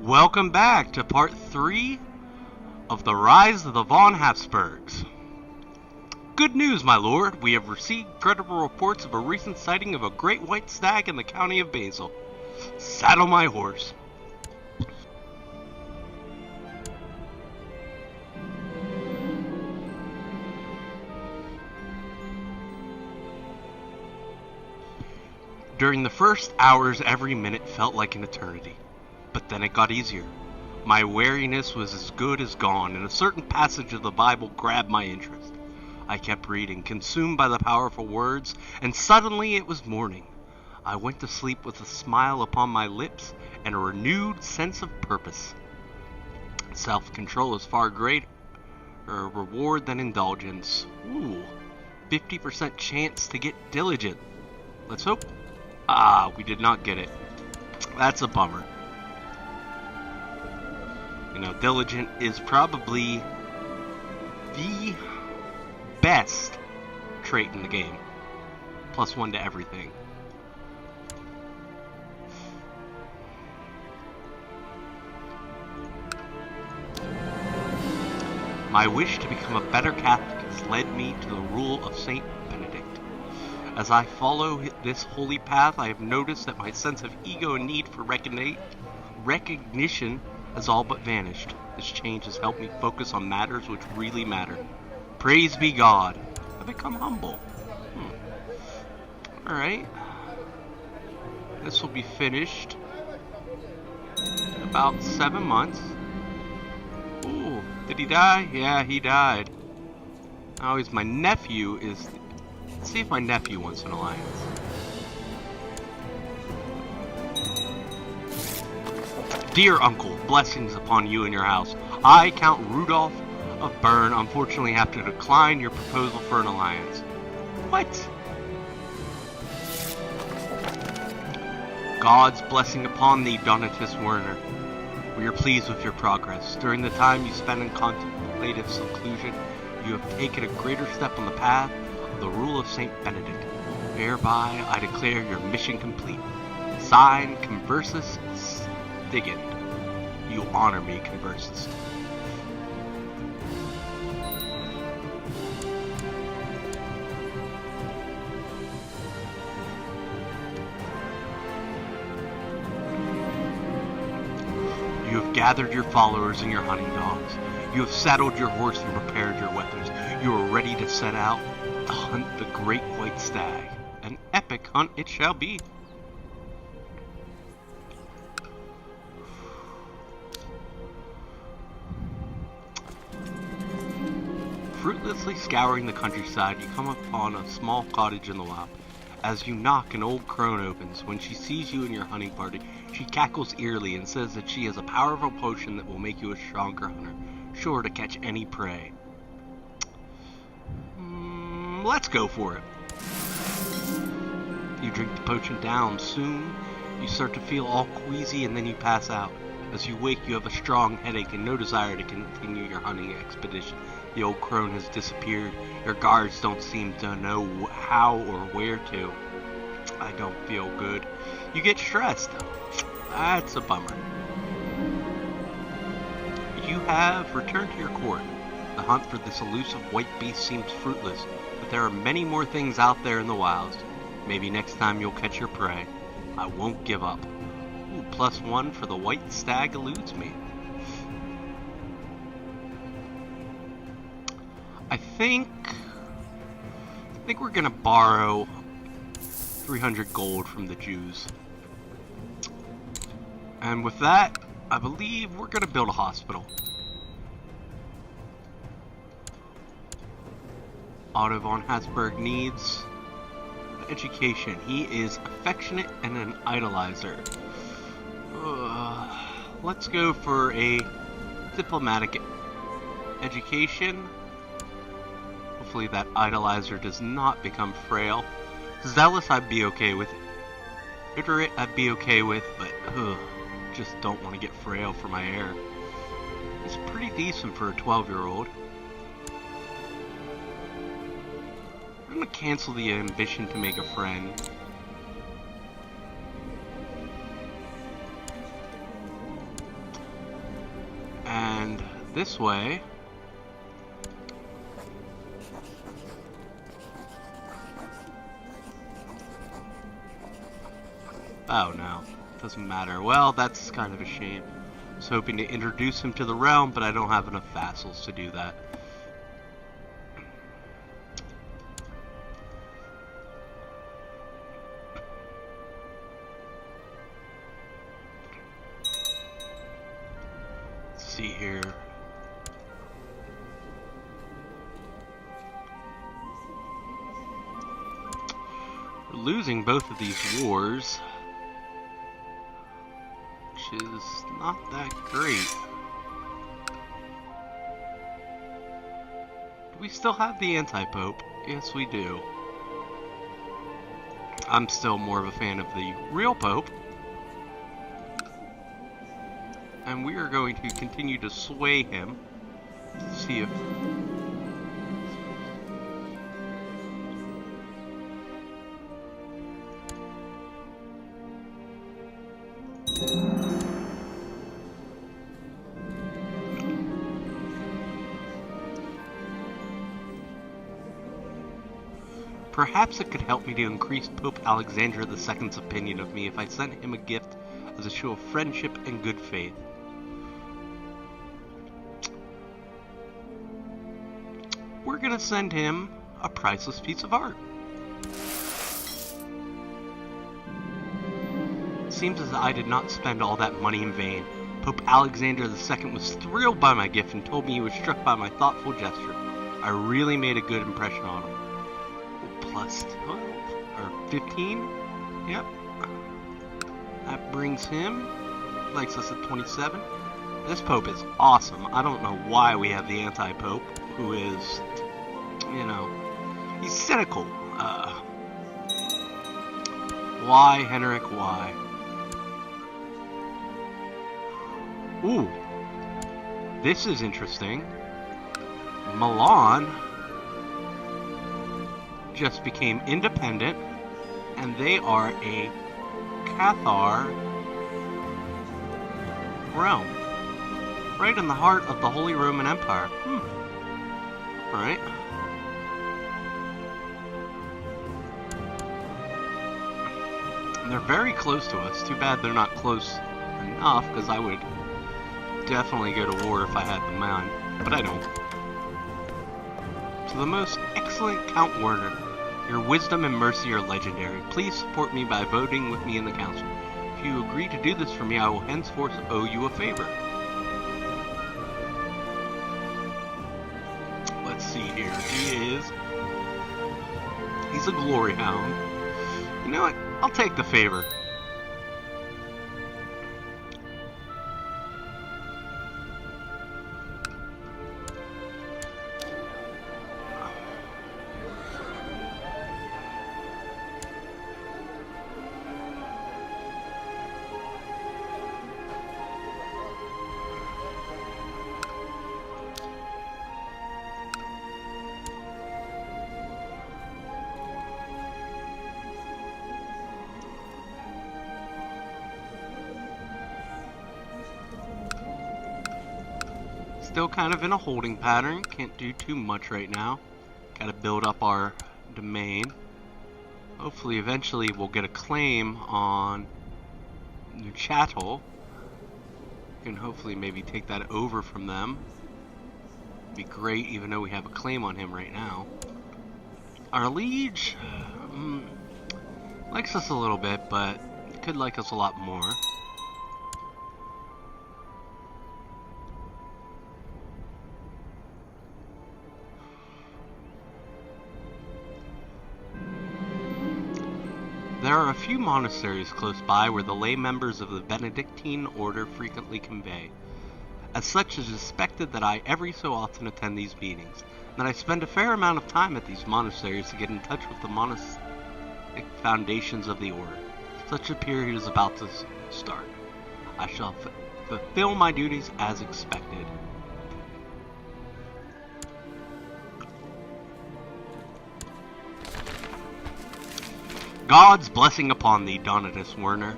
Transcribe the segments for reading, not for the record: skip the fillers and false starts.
Welcome back to part 3 of the Rise of the Von Habsburgs. Good news, my lord. We have received credible reports of a recent sighting of a great white stag in the county of Basel. Saddle my horse. During the first hours, every minute felt like an eternity. But then it got easier. My wariness was as good as gone, and a certain passage of the Bible grabbed my interest. I kept reading, consumed by the powerful words, and suddenly it was morning. I went to sleep with a smile upon my lips and a renewed sense of purpose. Self-control is far greater reward than indulgence. 50% chance to get diligent. Let's hope. We did not get it. That's a bummer. Diligent is probably the best trait in the game. +1 to everything. My wish to become a better Catholic has led me to the rule of Saint Benedict. As I follow this holy path, I have noticed that my sense of ego and need for recognition has all but vanished. This change has helped me focus on matters which really matter. Praise be God. I've become humble. Alright. This will be finished in about 7 months. Ooh, did he die? Yeah, he died. Now he's my nephew is... Let's see if my nephew wants an alliance. Dear uncle, blessings upon you and your house. I, Count Rudolph of Bern, unfortunately have to decline your proposal for an alliance. What? God's blessing upon thee, Donatus Werner. We are pleased with your progress. During the time you spent in contemplative seclusion, you have taken a greater step on the path of the rule of Saint Benedict. Hereby I declare your mission complete. Signed, Conversus Stigand. You honor me, Conversus. You have gathered your followers and your hunting dogs. You have saddled your horse and prepared your weapons. You are ready to set out to hunt the great white stag. An epic hunt it shall be. Fruitlessly scouring the countryside, you come upon a small cottage in the wild. As you knock, an old crone opens. When she sees you and your hunting party, she cackles eerily and says that she has a powerful potion that will make you a stronger hunter, sure to catch any prey. Let's go for it. You drink the potion down. Soon, you start to feel all queasy and then you pass out. As you wake, you have a strong headache and no desire to continue your hunting expedition. The old crone has disappeared. Your guards don't seem to know how or where to. I don't feel good. You get stressed. That's a bummer. You have returned to your court. The hunt for this elusive white beast seems fruitless, but there are many more things out there in the wilds. Maybe next time you'll catch your prey. I won't give up. +1 for the white stag eludes me. I think we're gonna borrow 300 gold from the Jews. And with that, I believe we're gonna build a hospital. Otto von Habsburg needs education. He is affectionate and an idolizer. Let's go for a diplomatic education. Hopefully that idolizer does not become frail. Zealous I'd be okay with. Iterate I'd be okay with, but just don't want to get frail for my heir. It's pretty decent for a 12-year-old. I'm gonna cancel the ambition to make a friend. this way. Oh no, doesn't matter. Well, that's kind of a shame. I was hoping to introduce him to the realm, but I don't have enough vassals to do that. Let's see here. We're losing both of these wars, which is not that great. Do we still have the anti-pope? Yes, we do. I'm still more of a fan of the real pope. And we are going to continue to sway him to see if... Perhaps it could help me to increase Pope Alexander II's opinion of me if I sent him a gift as a show of friendship and good faith. We're gonna send him a priceless piece of art. It seems as I did not spend all that money in vain. Pope Alexander II was thrilled by my gift and told me he was struck by my thoughtful gesture. I really made a good impression on him. Plus 12 or 15? Yep. That brings him. Likes us at 27. This Pope is awesome. I don't know why we have the anti-Pope, who is, you know, he's cynical. Why, Henrik, why? Ooh. This is interesting. Milan just became independent, and they are a Cathar realm, right in the heart of the Holy Roman Empire. Right. And they're very close to us. Too bad they're not close enough, because I would definitely go to war if I had the mind, but I don't. To the most excellent Count Werner, your wisdom and mercy are legendary. Please support me by voting with me in the council. If you agree to do this for me, I will henceforth owe you a favor. Let's see here. He's a glory hound. You know what? I'll take the favor. Still kind of in a holding pattern. Can't do too much right now. Gotta build up our domain. Hopefully eventually we'll get a claim on New Chattel. Can hopefully maybe take that over from them. Be great, even though we have a claim on him right now. Our liege likes us a little bit, but could like us a lot more. There are a few monasteries close by where the lay members of the Benedictine order frequently convey. As such, it is expected that I every so often attend these meetings, and that I spend a fair amount of time at these monasteries to get in touch with the monastic foundations of the order. Such a period is about to start. I shall fulfill my duties as expected. God's blessing upon thee, Donatus Werner.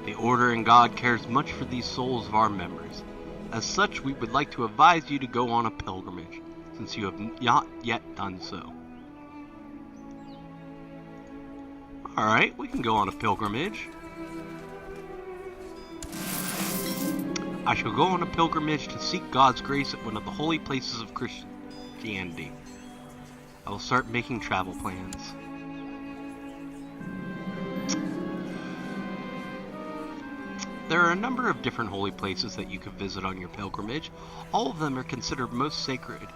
The Order and God cares much for these souls of our members. As such, we would like to advise you to go on a pilgrimage, since you have not yet done so. Alright, we can go on a pilgrimage. I shall go on a pilgrimage to seek God's grace at one of the holy places of Christianity. I will start making travel plans. There are a number of different holy places that you can visit on your pilgrimage. All of them are considered most sacred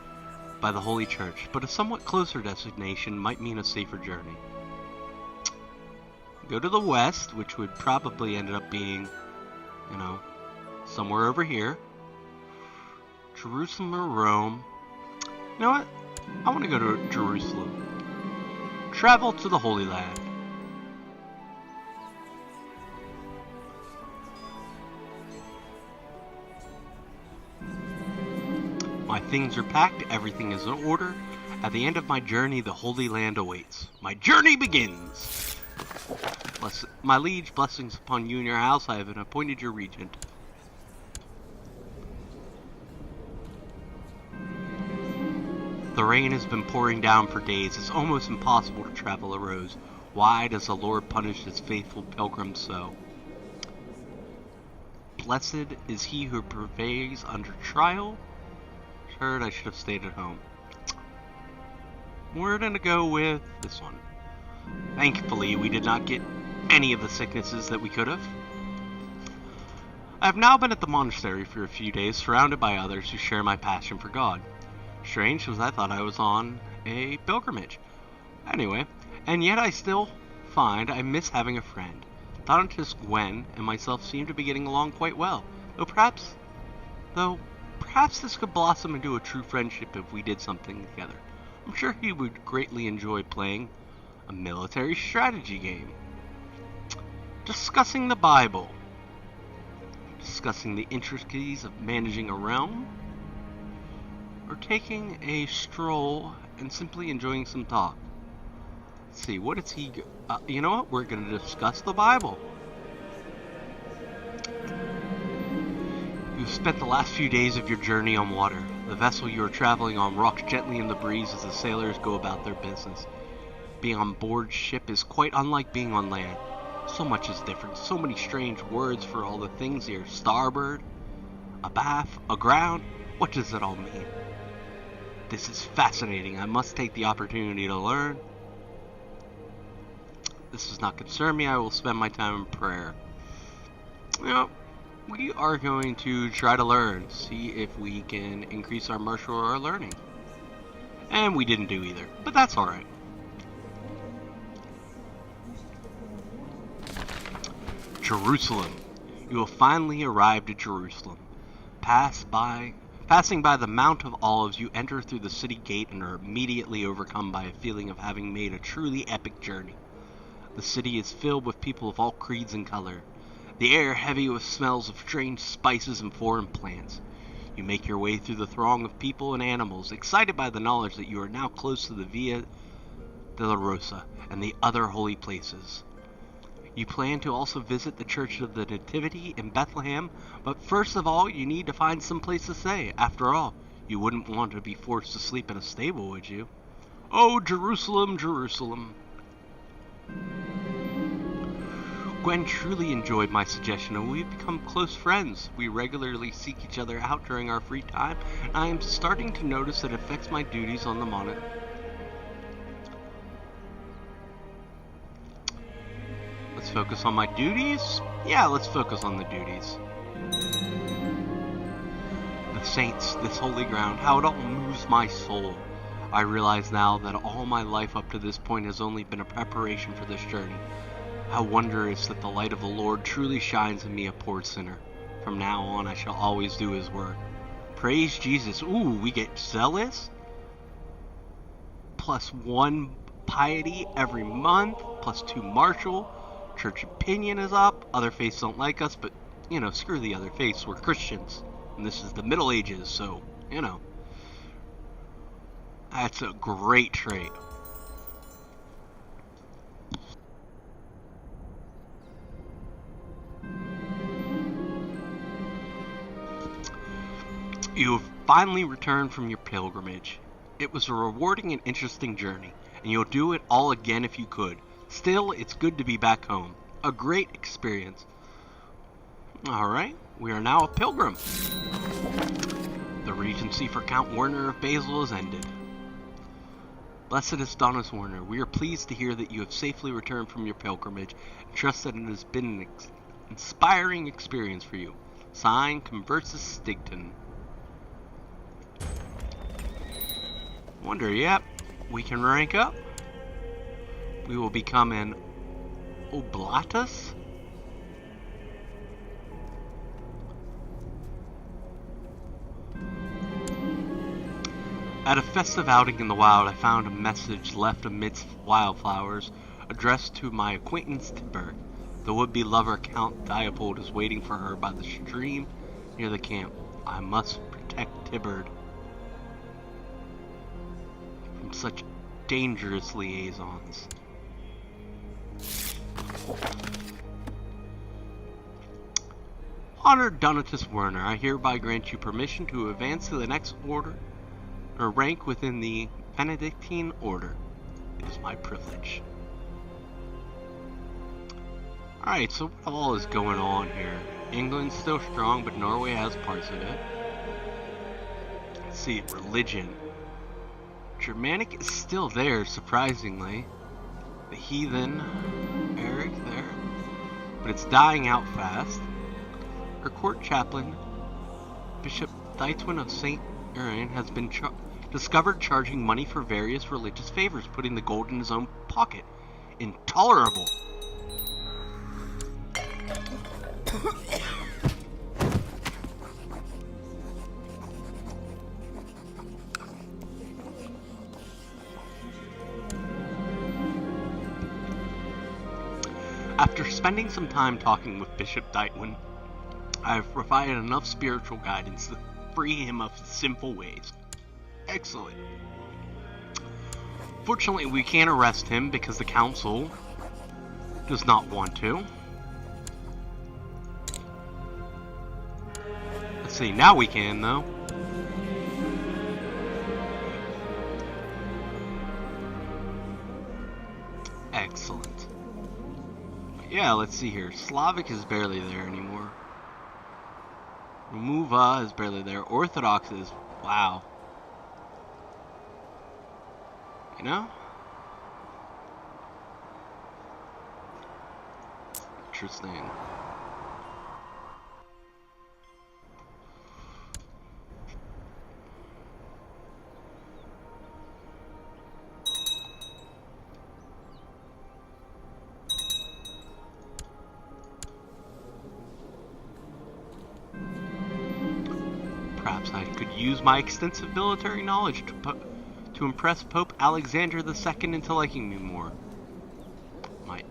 by the Holy Church, but a somewhat closer destination might mean a safer journey. Go to the west, which would probably end up being, somewhere over here. Jerusalem or Rome. You know what? I want to go to Jerusalem. Travel to the Holy Land. My things are packed, everything is in order. At the end of my journey, the Holy Land awaits. My journey begins! My liege, blessings upon you and your house. I have been appointed your regent. The rain has been pouring down for days. It's almost impossible to travel a road. Why does the Lord punish his faithful pilgrims so? Blessed is he who prevails under trial. Heard I should have stayed at home. We're gonna go with this one. Thankfully, we did not get any of the sicknesses that we could have. I have now been at the monastery for a few days, surrounded by others who share my passion for God. Strange, because I thought I was on a pilgrimage. Anyway, and yet I still find I miss having a friend. Thanatos, Gwen, and myself seem to be getting along quite well, though perhaps this could blossom into a true friendship if we did something together. I'm sure he would greatly enjoy playing a military strategy game. Discussing the Bible. Discussing the intricacies of managing a realm. Or taking a stroll and simply enjoying some talk. Let's see, what is he... you know what? We're going to discuss the Bible. You've spent the last few days of your journey on water. The vessel you are traveling on rocks gently in the breeze as the sailors go about their business. Being on board ship is quite unlike being on land. So much is different. So many strange words for all the things here. Starboard, abaft, aground. What does it all mean? This is fascinating. I must take the opportunity to learn. This does not concern me. I will spend my time in prayer. We are going to try to learn. See if we can increase our martial or our learning. And we didn't do either. But that's alright. Jerusalem. You have finally arrived at Jerusalem. Passing by the Mount of Olives, you enter through the city gate and are immediately overcome by a feeling of having made a truly epic journey. The city is filled with people of all creeds and color. The air heavy with smells of strange spices and foreign plants. You make your way through the throng of people and animals, excited by the knowledge that you are now close to the Via Dolorosa and the other holy places. You plan to also visit the Church of the Nativity in Bethlehem, but first of all, you need to find some place to stay. After all, you wouldn't want to be forced to sleep in a stable, would you? Oh, Jerusalem, Jerusalem. Gwen truly enjoyed my suggestion, and we've become close friends. We regularly seek each other out during our free time, and I am starting to notice that it affects my duties on the monitor. Let's focus on my duties. Yeah, let's focus on the duties. The saints, this holy ground, how it all moves my soul. I realize now that all my life up to this point has only been a preparation for this journey. How wondrous that the light of the Lord truly shines in me, a poor sinner. From now on, I shall always do his work. Praise Jesus. Ooh, we get zealous. +1 piety every month. +2 martial. Church opinion is up. Other faiths don't like us, but, screw the other faiths. We're Christians. And this is the Middle Ages, so, That's a great trait. You have finally returned from your pilgrimage. It was a rewarding and interesting journey, and you'll do it all again if you could. Still, it's good to be back home. A great experience. Alright, we are now a pilgrim. The regency for Count Werner of Basel is ended. Blessed is Donis Werner, we are pleased to hear that you have safely returned from your pilgrimage, and trust that it has been an inspiring experience for you. Signed, Conversus Stigton. Wonder, yep, we can rank up. We will become an Oblatus. At a festive outing in the wild, I found a message left amidst wildflowers, addressed to my acquaintance Tiberd. The would-be lover Count Diopold is waiting for her by the stream near the camp. I must protect Tiberd from such dangerous liaisons. Honored Donatus Werner, I hereby grant you permission to advance to the next order or rank within the Benedictine order. It is my privilege. Alright, so what all is going on here? England's still strong, but Norway has parts of it. Let's see, religion. Germanic is still there, surprisingly. The heathen Eric there. But it's dying out fast. Her court chaplain, Bishop Dietzwin of St. Aaron, has been discovered charging money for various religious favors, putting the gold in his own pocket. Intolerable. After spending some time talking with Bishop Dietzwin, I have provided enough spiritual guidance to free him of his sinful ways. Excellent. Fortunately, we can't arrest him because the council does not want to. Let's see, now we can, though. Excellent. Yeah, let's see here. Slavic is barely there anymore. Remuva is barely there. Orthodox is... wow. You know? Interesting. Perhaps I could use my extensive military knowledge to impress Pope Alexander II into liking me more. Might.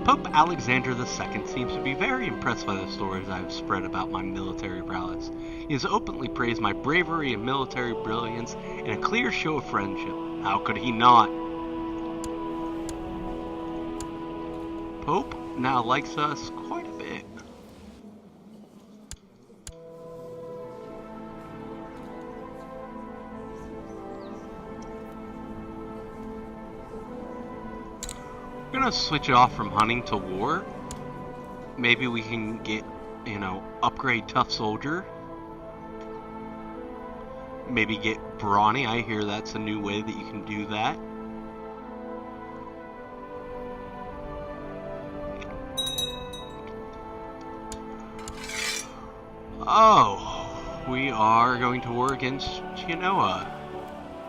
Pope Alexander II seems to be very impressed by the stories I have spread about my military prowess. He has openly praised my bravery and military brilliance in a clear show of friendship. How could he not? Pope now likes us quite a bit. We're gonna switch it off from hunting to war. Maybe we can get, you know, upgrade tough soldier. Maybe get brawny. I hear that's a new way that you can do that. Oh, we are going to war against Genoa.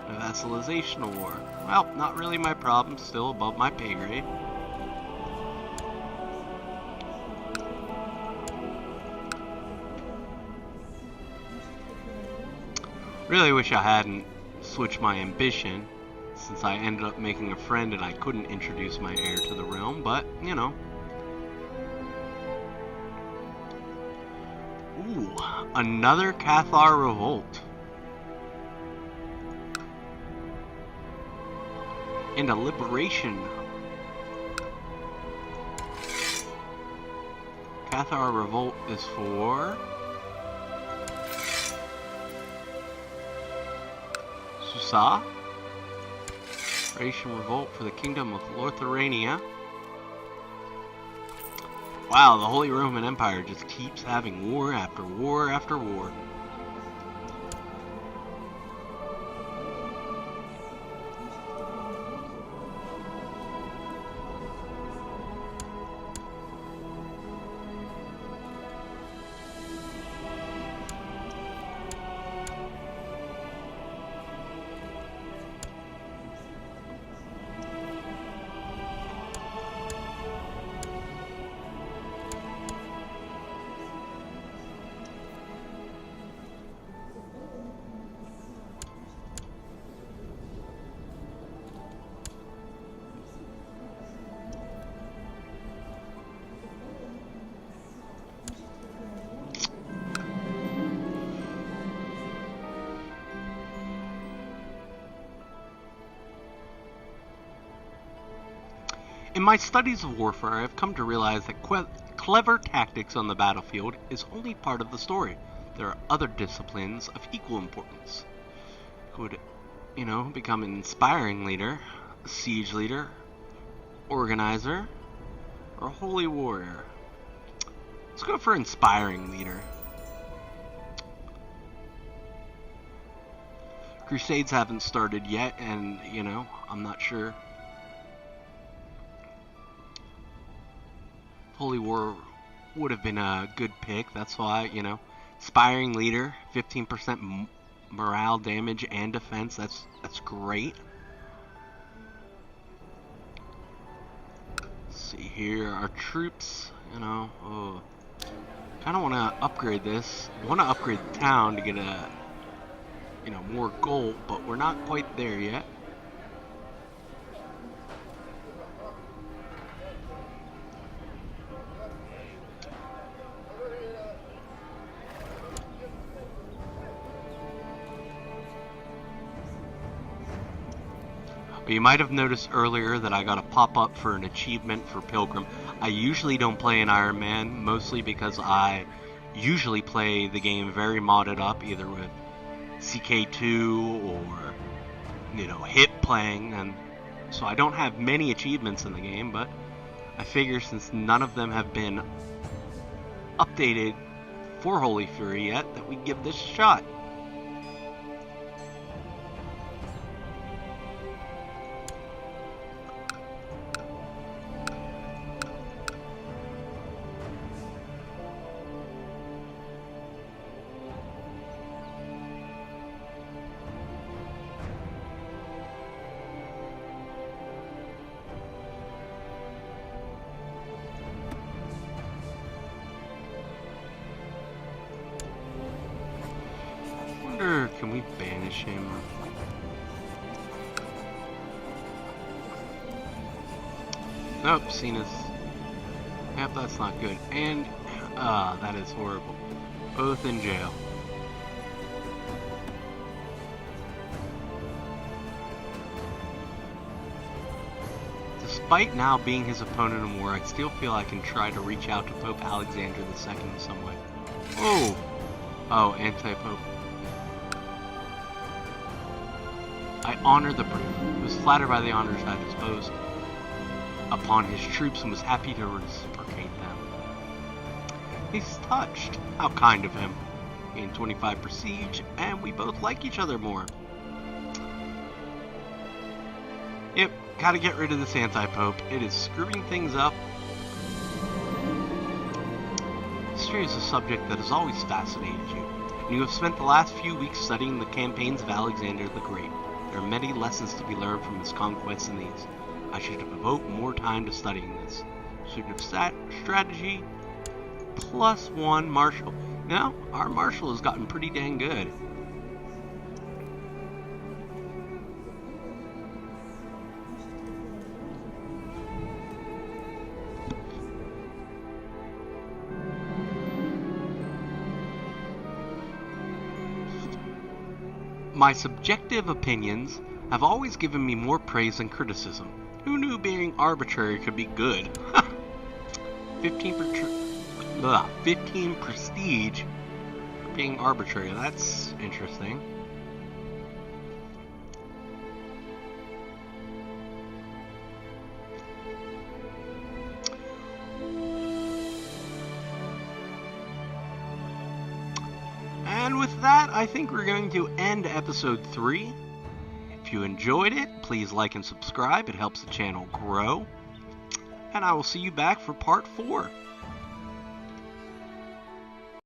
A vassalizational war. Well, not really my problem, still above my pay grade. Really wish I hadn't switched my ambition, since I ended up making a friend and I couldn't introduce my heir to the realm, but, you know. Ooh, another Cathar revolt. And a liberation. Cathar Revolt is for Susa. Thracian Revolt for the Kingdom of Lotharania. Wow, the Holy Roman Empire just keeps having war after war after war. In my studies of warfare, I have come to realize that clever tactics on the battlefield is only part of the story. There are other disciplines of equal importance. Could, become an inspiring leader, a siege leader, organizer, or a holy warrior. Let's go for inspiring leader. Crusades haven't started yet, and, I'm not sure. Holy War would have been a good pick. That's why, inspiring leader, 15% morale, damage, and defense. That's great. Let's see here, our troops. Kind of want to upgrade this. I want to upgrade the town to get a, more gold, but we're not quite there yet. You might have noticed earlier that I got a pop-up for an achievement for Pilgrim. I usually don't play an Iron Man, mostly because I usually play the game very modded up, either with CK2 or, hit playing, and so I don't have many achievements in the game, but I figure since none of them have been updated for Holy Fury yet, that we give this a shot. Can we banish him? Nope, Cena's. Yep, that's not good. And, that is horrible. Both in jail. Despite now being his opponent in war, I still feel I can try to reach out to Pope Alexander II in some way. Oh, anti-Pope. I honor the brave, who was flattered by the honors I bestowed upon his troops and was happy to reciprocate them. He's touched. How kind of him. Gained 25 prestige, and we both like each other more. Yep, gotta get rid of this anti-pope. It is screwing things up. History is a subject that has always fascinated you, and you have spent the last few weeks studying the campaigns of Alexander the Great. There are many lessons to be learned from his conquests in these. I should devote more time to studying this. Student of strategy, +1 martial. Now, our martial has gotten pretty dang good. My subjective opinions have always given me more praise than criticism. Who knew being arbitrary could be good? 15%. 15 prestige for being arbitrary. That's interesting. And with that, I think we're going to end episode 3. If you enjoyed it, please like and subscribe. It helps the channel grow. And I will see you back for part 4.